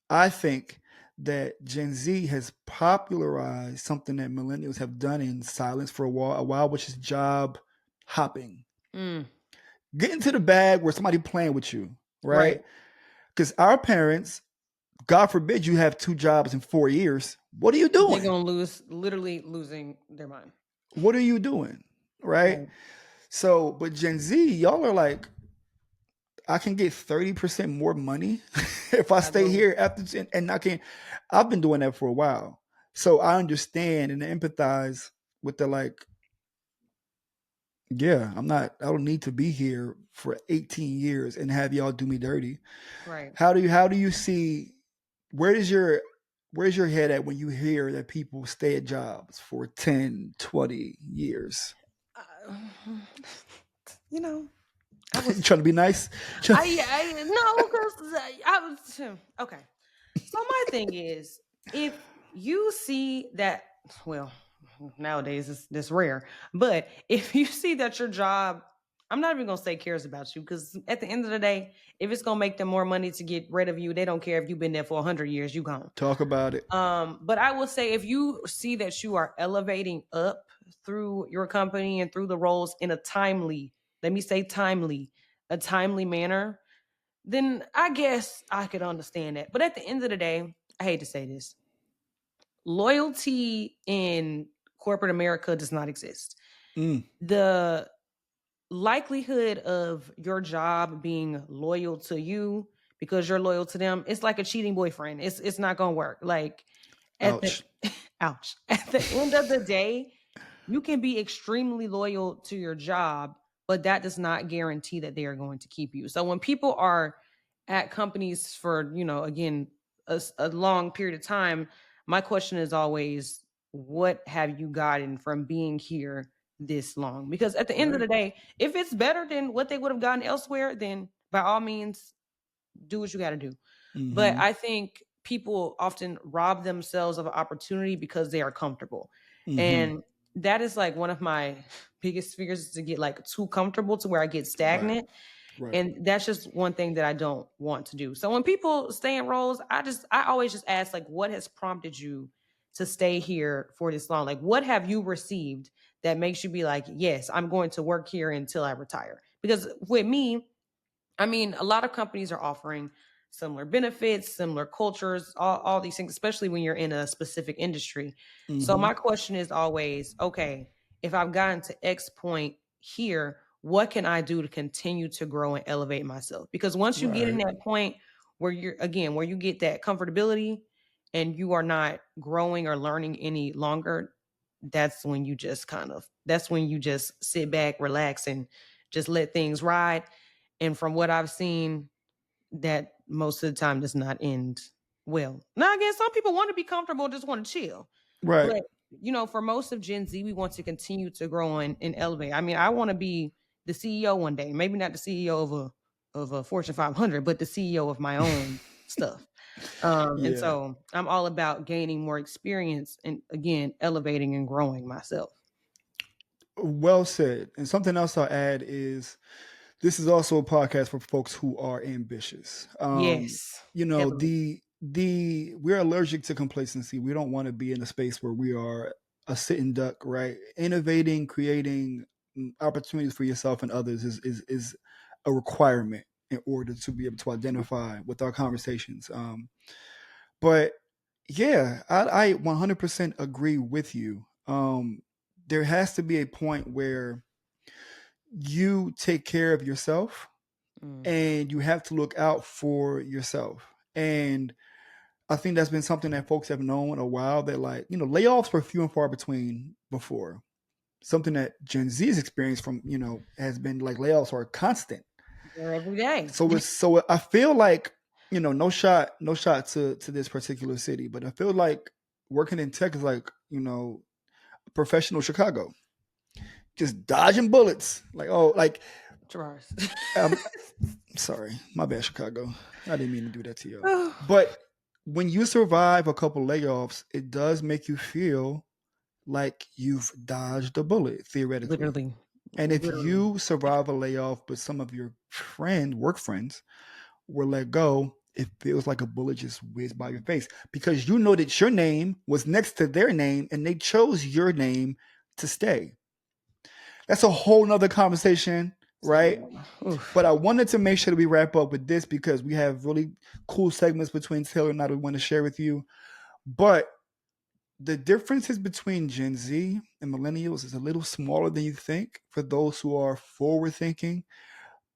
Speaker 1: I think that Gen Z has popularized something that millennials have done in silence for a while, which is job hopping.
Speaker 2: mm,
Speaker 1: Get into the bag where somebody playing with you,
Speaker 2: right.
Speaker 1: right? Because our parents, God forbid you have two jobs in 4 years. What are you
Speaker 2: They're
Speaker 1: doing?
Speaker 2: gonna lose, literally losing their mind.
Speaker 1: What are you doing? Right?
Speaker 2: Right.
Speaker 1: So, but Gen Z, y'all are like, I can get 30% more money if I
Speaker 2: I
Speaker 1: stay
Speaker 2: know.
Speaker 1: here and I can. I've been doing that for a while. So I understand and empathize with the like, yeah, I don't need to be here for 18 years and have y'all do me dirty.
Speaker 2: Right.
Speaker 1: How do you see where's your head at when you hear that people stay at jobs for 10, 20 years?
Speaker 2: Uh, you know, I
Speaker 1: You
Speaker 2: was.
Speaker 1: trying to be nice?
Speaker 2: I no, because I was okay. So my thing is, if you see that, well, nowadays it's this rare, but if you see that your job, I'm not even gonna say cares about you, because at the end of the day, if it's gonna make them more money to get rid of you, they don't care if you've been there for 100 years, you gone.
Speaker 1: Talk about it.
Speaker 2: But I will say if you see that you are elevating up through your company and through the roles in a timely, let me say timely, a timely manner, then I guess I could understand that. But at the end of the day, I hate to say this, loyalty in corporate America does not exist.
Speaker 1: Mm,
Speaker 2: The likelihood of your job being loyal to you because you're loyal to them, it's like a cheating boyfriend. It's not gonna work. Like at the
Speaker 1: ouch.
Speaker 2: ouch. At the end of the day, you can be extremely loyal to your job, but that does not guarantee that they are going to keep you. So when people are at companies for, again, a long period of time, my question is always, what have you gotten from being here this long? Because at the end of
Speaker 1: Right.
Speaker 2: the day, if it's better than what they would have gotten elsewhere, then by all means, do what you got to do. But
Speaker 1: Mm-hmm.
Speaker 2: I think people often rob themselves of an opportunity because they are comfortable.
Speaker 1: Mm-hmm.
Speaker 2: And that is like one of my biggest fears, is to get like too comfortable to where I get
Speaker 1: Right.
Speaker 2: stagnant.
Speaker 1: Right.
Speaker 2: And that's just one thing that I don't want to do. So when people stay in roles, I always just ask, like, what has prompted you to stay here for this long? Like, what have you received that makes you be like, yes, I'm going to work here until I retire? Because with me, I mean, a lot of companies are offering similar benefits, similar cultures, all these things, especially when you're in a specific industry. So
Speaker 1: Mm-hmm.
Speaker 2: my question is always, okay, if I've gotten to X point here, what can I do to continue to grow and elevate myself? Because once you get in
Speaker 1: Right.
Speaker 2: that point where where you get that comfortability and you are not growing or learning any longer, that's when you just sit back, relax, and just let things ride. And from what I've seen, that most of the time does not end well. Now, again, some people want to be comfortable, just want to chill.
Speaker 1: Right.
Speaker 2: But, for most of Gen Z, we want to continue to grow and elevate. I mean, I want to be the CEO one day, maybe not the CEO of a Fortune 500, but the CEO of my own stuff. And
Speaker 1: Yeah.
Speaker 2: so I'm all about gaining more experience and, again, elevating and growing myself.
Speaker 1: Well said. And something else I'll add is this is also a podcast for folks who are ambitious.
Speaker 2: Yes,
Speaker 1: You know,
Speaker 2: heavily.
Speaker 1: the we're allergic to complacency. We don't want to be in a space where we are a sitting duck, right? Innovating, creating opportunities for yourself and others is a requirement in order to be able to identify with our conversations. But yeah, I 100% agree with you. There has to be a point where you take care of yourself
Speaker 2: Mm.
Speaker 1: and you have to look out for yourself. And I think that's been something that folks have known a while that, like, layoffs were few and far between before. Something that Gen Z's experience from, has been like layoffs are constant.
Speaker 2: There every day.
Speaker 1: So I feel like, no shot to this particular city, but I feel like working in tech is like, professional Chicago. Just dodging bullets. Like, oh, like
Speaker 2: Travarus.
Speaker 1: um, sorry, my bad, Chicago. I didn't mean to do that to you. But when you survive a couple layoffs, it does make you feel like you've dodged a bullet, theoretically.
Speaker 2: Literally.
Speaker 1: And if
Speaker 2: Literally.
Speaker 1: you survive a layoff, but some of your work friends, were let go, it feels like a bullet just whizzed by your face because you know that your name was next to their name and they chose your name to stay. That's a whole nother conversation, right?
Speaker 2: Oof.
Speaker 1: But I wanted to make sure that we wrap up with this because we have really cool segments between Taylor and I that we want to share with you. But the differences between Gen Z and millennials is a little smaller than you think for those who are forward thinking.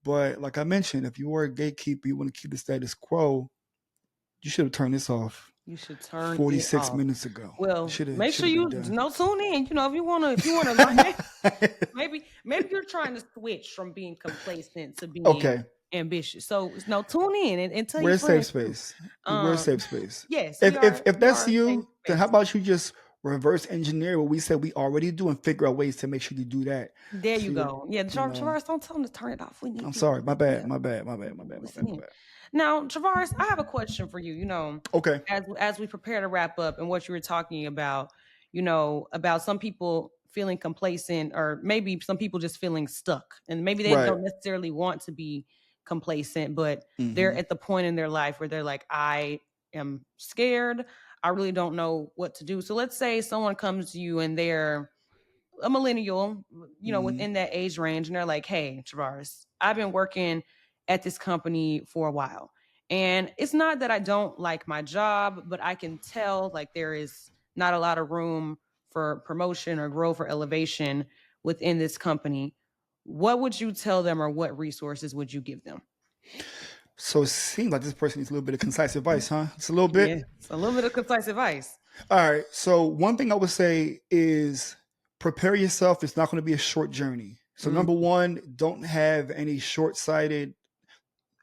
Speaker 1: But like I mentioned, if you are a gatekeeper, you want to keep the status quo, you should have turned this off
Speaker 2: You should turn it
Speaker 1: 46
Speaker 2: off.
Speaker 1: minutes ago.
Speaker 2: Well,
Speaker 1: Should have
Speaker 2: make
Speaker 1: should
Speaker 2: sure
Speaker 1: have been
Speaker 2: you
Speaker 1: done.
Speaker 2: tune in. If you wanna learn, maybe you're trying to switch from being complacent to being
Speaker 1: Okay.
Speaker 2: ambitious. So no, tune in and tell your
Speaker 1: We're a safe
Speaker 2: friends too.
Speaker 1: space. We're a
Speaker 2: Um,
Speaker 1: safe space.
Speaker 2: yes, we
Speaker 1: If
Speaker 2: are
Speaker 1: if if
Speaker 2: we
Speaker 1: that's
Speaker 2: are a safe
Speaker 1: you, then how
Speaker 2: space.
Speaker 1: about you just reverse engineer what we said we already do and figure out ways to make sure you do that.
Speaker 2: There
Speaker 1: So
Speaker 2: you
Speaker 1: you're,
Speaker 2: go. Yeah,
Speaker 1: you know,
Speaker 2: Travaris, don't tell them to turn it off. We need
Speaker 1: I'm
Speaker 2: people
Speaker 1: sorry.
Speaker 2: to
Speaker 1: My
Speaker 2: yeah,
Speaker 1: bad. My bad. My bad. My bad. My bad.
Speaker 2: listen
Speaker 1: My
Speaker 2: in.
Speaker 1: bad.
Speaker 2: Now, Travaris, I have a question for you.
Speaker 1: Okay.
Speaker 2: As we prepare to wrap up and what you were talking about, about some people feeling complacent or maybe some people just feeling stuck and maybe they
Speaker 1: Right.
Speaker 2: don't necessarily want to be complacent, but they're
Speaker 1: Mm-hmm.
Speaker 2: at the point in their life where they're like, I am scared. I really don't know what to do. So let's say someone comes to you and they're a millennial,
Speaker 1: Mm-hmm.
Speaker 2: within that age range, and they're like, "Hey, Travaris, I've been working at this company for a while, and it's not that I don't like my job, but I can tell like there is not a lot of room for promotion or growth or elevation within this company." What would you tell them, or what resources would you give them?
Speaker 1: So it seems like this person needs a little bit of concise advice, huh? It's a little bit.
Speaker 2: Yes, a little bit of concise advice.
Speaker 1: All right. So one thing I would say is prepare yourself. It's not going to be a short journey. So
Speaker 2: Mm,
Speaker 1: number one, don't have any short-sighted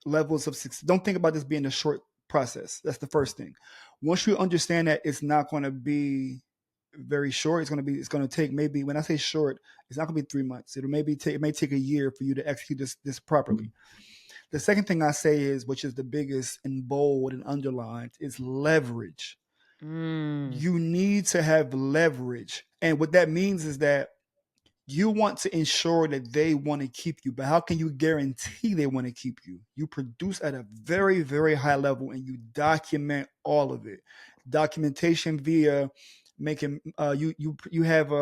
Speaker 1: levels of success. Don't think about this being a short process. That's the first thing. Once you understand that it's not going to be very short, it's going to take, maybe, when I say short, it's not going to be 3 months. It may take a year for you to execute this properly. The second thing I say is, which is the biggest and bold and underlined, is leverage.
Speaker 2: mm,
Speaker 1: You need to have leverage. And what that means is that you want to ensure that they want to keep you. But how can you guarantee they want to keep you? You produce at a very, very high level and you document all of it. Documentation via making you have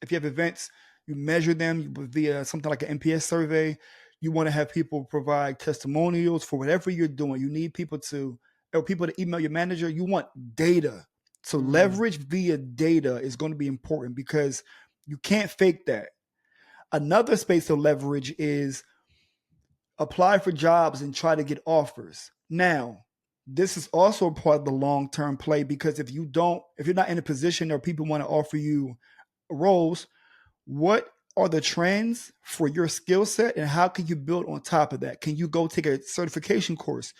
Speaker 1: if you have events, you measure them via something like an NPS survey. You want to have people provide testimonials for whatever you're doing. You need people to email your manager. You want data. So
Speaker 2: mm,
Speaker 1: leverage via data is going to be important because you can't fake that. Another space of leverage is apply for jobs and try to get offers. Now, this is also part of the long-term play because if you're not in a position or people want to offer you roles, what are the trends for your skill set, and how can you build on top of that? Can you go take a certification course?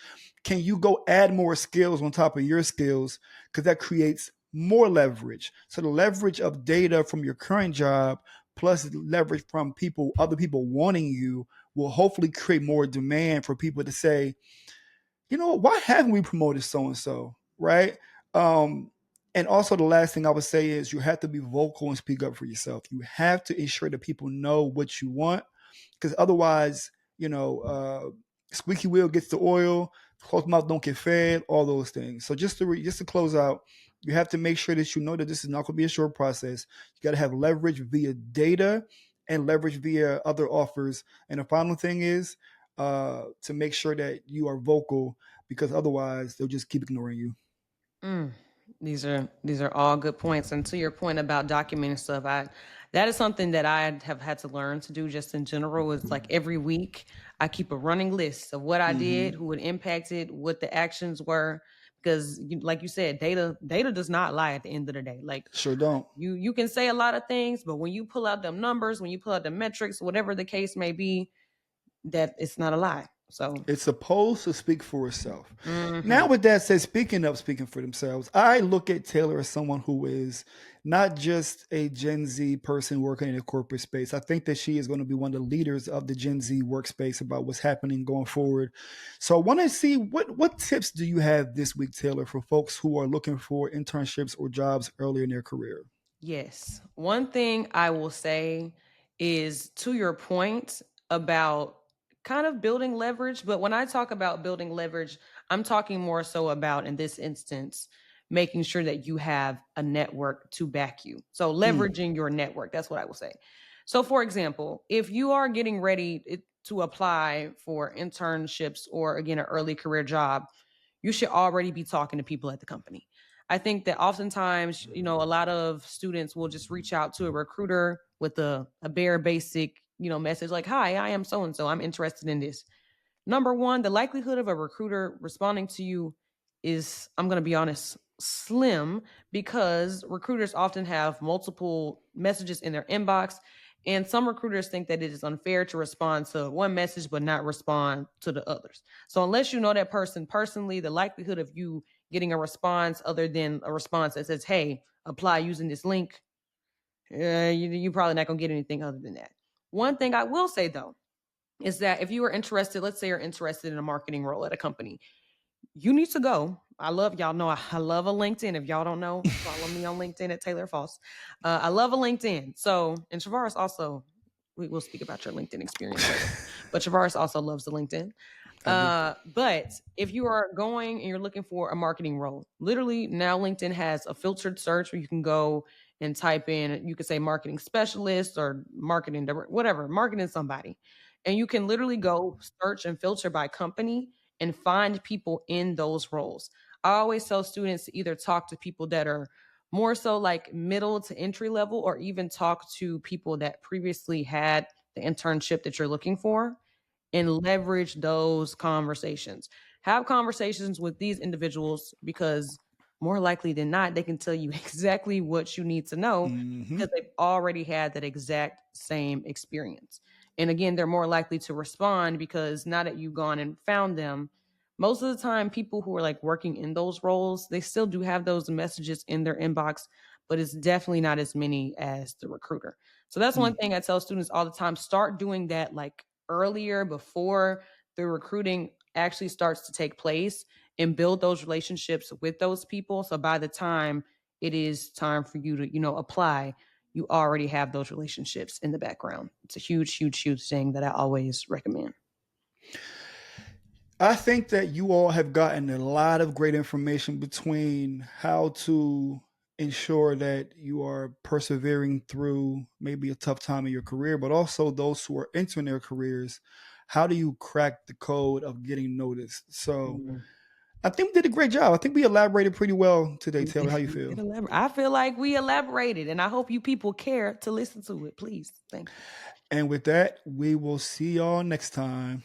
Speaker 1: Can you go add more skills on top of your skills? Because that creates more leverage. So the leverage of data from your current job plus leverage from people, other people wanting you, will hopefully create more demand for people to say, you know, why haven't we promoted so and so, right? Um, and also, the last thing I would say is you have to be vocal and speak up for yourself. You have to ensure that people know what you want, because otherwise, you know, squeaky wheel gets the oil, closed mouth don't get fed, all those things. So just to close out, you have to make sure that you know that this is not going to be a short process. You got to have leverage via data and leverage via other offers. And the final thing is to make sure that you are vocal, because otherwise they'll just keep ignoring you.
Speaker 2: Mm, these are all good points. And to your point about documenting stuff, I that is something that I have had to learn to do just in general. Is like every week I keep a running list of what I did,
Speaker 1: Mm-hmm.
Speaker 2: who it impacted, what the actions were. Because like you said, data does not lie at the end of the day. Like
Speaker 1: Sure don't.
Speaker 2: you can say a lot of things, but when you pull out them numbers, when you pull out the metrics, whatever the case may be, that it's not a lie. So
Speaker 1: It's supposed to speak for itself. Now,
Speaker 2: mhm.
Speaker 1: with that said, speaking of speaking for themselves, I look at Taylor as someone who is not just a Gen Z person working in a corporate space. I think that she is going to be one of the leaders of the Gen Z workspace about what's happening going forward. So I want to see what tips do you have this week, Taylor, for folks who are looking for internships or jobs earlier in their career?
Speaker 2: Yes. One thing I will say is to your point about kind of building leverage. But when I talk about building leverage, I'm talking more so about, in this instance, making sure that you have a network to back you. So
Speaker 1: Mm,
Speaker 2: leveraging your network. That's what I will say. So, for example, if you are getting ready to apply for internships or, again, an early career job, you should already be talking to people at the company. I think that oftentimes, a lot of students will just reach out to a recruiter with a bare basic, message like, "Hi, I am so and so. I'm interested in this." Number one, the likelihood of a recruiter responding to you is, I'm going to be honest, slim, because recruiters often have multiple messages in their inbox. And some recruiters think that it is unfair to respond to one message but not respond to the others. So, unless you know that person personally, the likelihood of you getting a response other than a response that says, "Hey, apply using this link," you're probably not going to get anything other than that. One thing I will say, though, is that if you are interested, let's say you're interested in a marketing role at a company, you need to go. Y'all know I love a LinkedIn. If y'all don't know, follow me on LinkedIn at Taylor Falls. I love a LinkedIn. So, and Travaris also, we will speak about your LinkedIn experience later, but Travaris also loves the LinkedIn.
Speaker 1: I do.
Speaker 2: But if you are going and you're looking for a marketing role, literally now LinkedIn has a filtered search where you can go and type in, you could say marketing specialist or marketing, whatever, marketing somebody. And you can literally go search and filter by company and find people in those roles. I always tell students to either talk to people that are more so like middle to entry level, or even talk to people that previously had the internship that you're looking for, and leverage those conversations. Have conversations with these individuals, because more likely than not, they can tell you exactly what you need to know,
Speaker 1: Mm-hmm.
Speaker 2: because they've already had that exact same experience. And again, they're more likely to respond because now that you've gone and found them, most of the time, people who are like working in those roles, they still do have those messages in their inbox, but it's definitely not as many as the recruiter. So that's one
Speaker 1: Mm.
Speaker 2: thing I tell students all the time: start doing that like earlier, before the recruiting actually starts to take place, and build those relationships with those people. So by the time it is time for you to, apply, you already have those relationships in the background. It's a huge, huge, huge thing that I always recommend.
Speaker 1: I think that you all have gotten a lot of great information between how to ensure that you are persevering through maybe a tough time in your career, but also those who are entering their careers. How do you crack the code of getting noticed? So
Speaker 2: Mm.
Speaker 1: I think we did a great job. I think we elaborated pretty well today, Taylor. How you
Speaker 2: We did
Speaker 1: feel?
Speaker 2: elaborate. I feel like we elaborated, and I hope you people care to listen to it. Please. Thank you.
Speaker 1: And with that, we will see y'all next time.